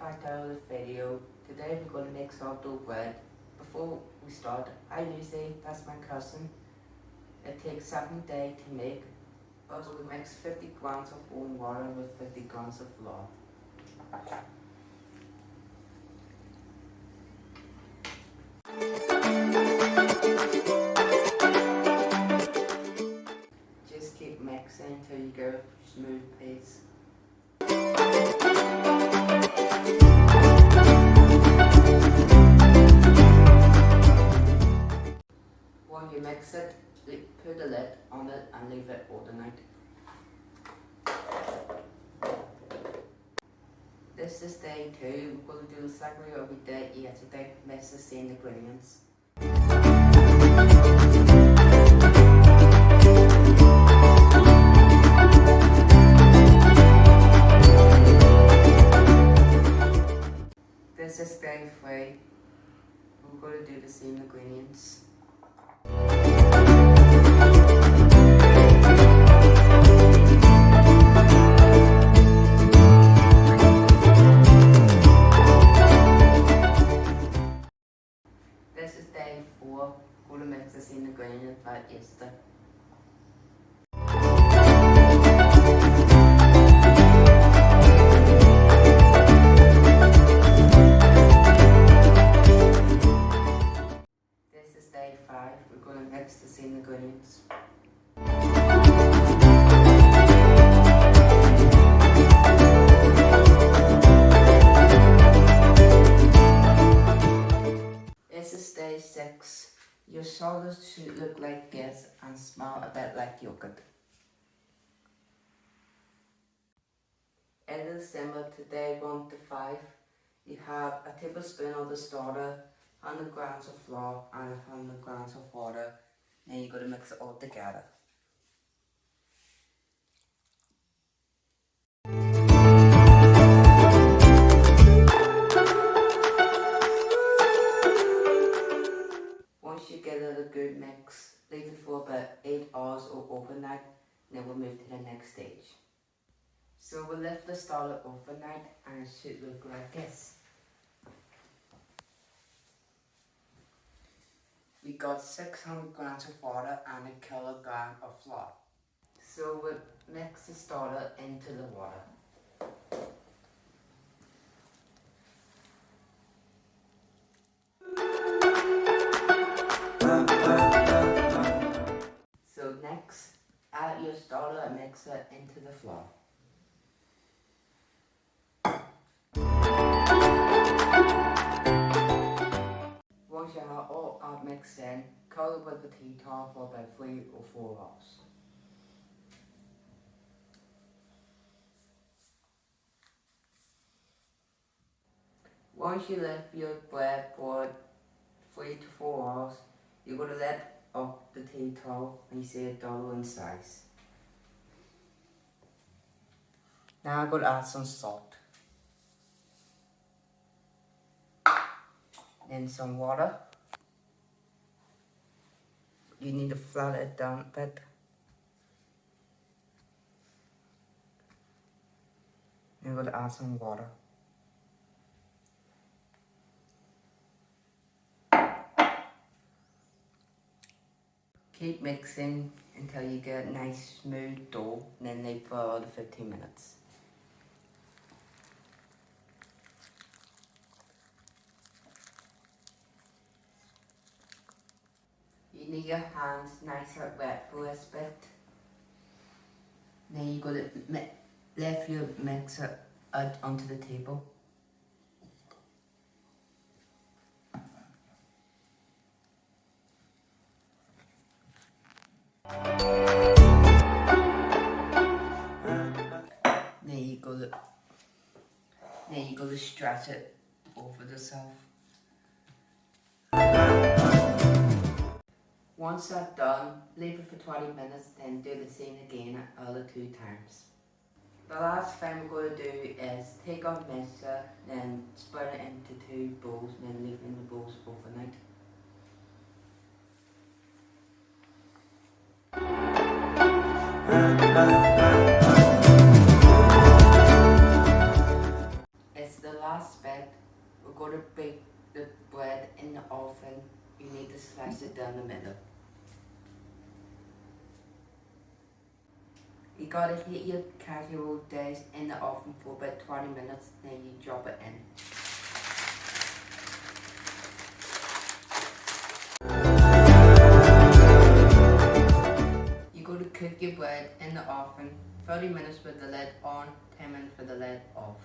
back to another video. Today we're going to make sourdough bread. Before we start, hi Lucy, that's my cousin. It takes 7 days to make. First we mix 50 grams of warm water with 50 grams of flour. Just keep mixing until you get a smooth paste. When you mix it, put a lid on it and leave it overnight. This is day 2. We're going to do the cycle every day yesterday. Mix the same ingredients. This is day 3. We're going to do the same ingredients. This is day 4. We're going to mix the same ingredients like yesterday. This is day 5. We're going to mix the same ingredients. This is day 6. Your sourdough should look like this and smell a bit like yogurt. It is similar to day 1 to 5. You have a tablespoon of the starter, 100 grams of flour and 100 grams of water. Then you're going to mix it all together. Once you get it a good mix, leave it for about 8 hours or overnight, and then we'll move to the next stage. So we'll leave the starter overnight and it should look like this. We got 600 grams of water and a kilogram of flour. So we'll mix the starter into the water. So next, add your starter mixer into the flour. Once you have all mixed in, cover it with a tea towel for about 3 or 4 hours. Once you leave your bread for 3 to 4 hours, you're going to let up the tea towel and you see it double in size. Now I'm going to add some salt. Then some water. You need to flatten it down a bit. I'm going to add some water. Keep mixing until you get a nice smooth dough, and then leave for another 15 minutes. You need your hands nice and wet for this bit. Then you're going to lift your mixer out onto the table. Then you go to stretch it over the self. Once that's done, leave it for 20 minutes, then do the same again another 2 times. The last thing we're going to do is take our mixture, then spread it into 2 bowls, and then leave it in the bowls overnight. It's the last you need to slice it down the middle. You gotta heat your casserole dish in the oven for about 20 minutes, then you drop it in. You're going to cook your bread in the oven 30 minutes with the lid on, 10 minutes with the lid off.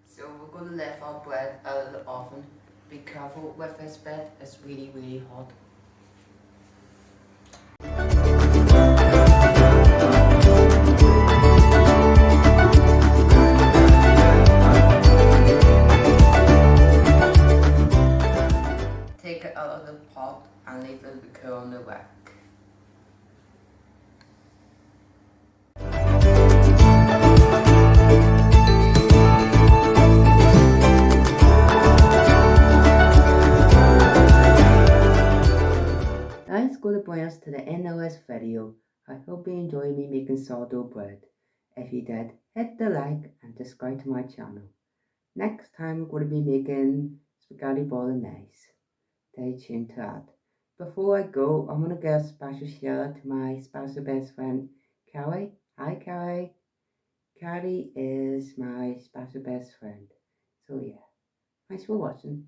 So we're going to lift our bread out of the oven. Be careful with this bit, it's really, really hot. Take it out of the pot and leave it to cool on the rack. That's going to bring us to the end of this video. I hope you enjoyed me making sourdough bread. If you did, hit the like and subscribe to my channel. Next time we're going to be making spaghetti bolognese. Stay tuned to that. Before I go, I'm going to give a special shout out to my special best friend, Carrie. Hi Carrie. Carrie is my special best friend. So yeah, thanks for watching.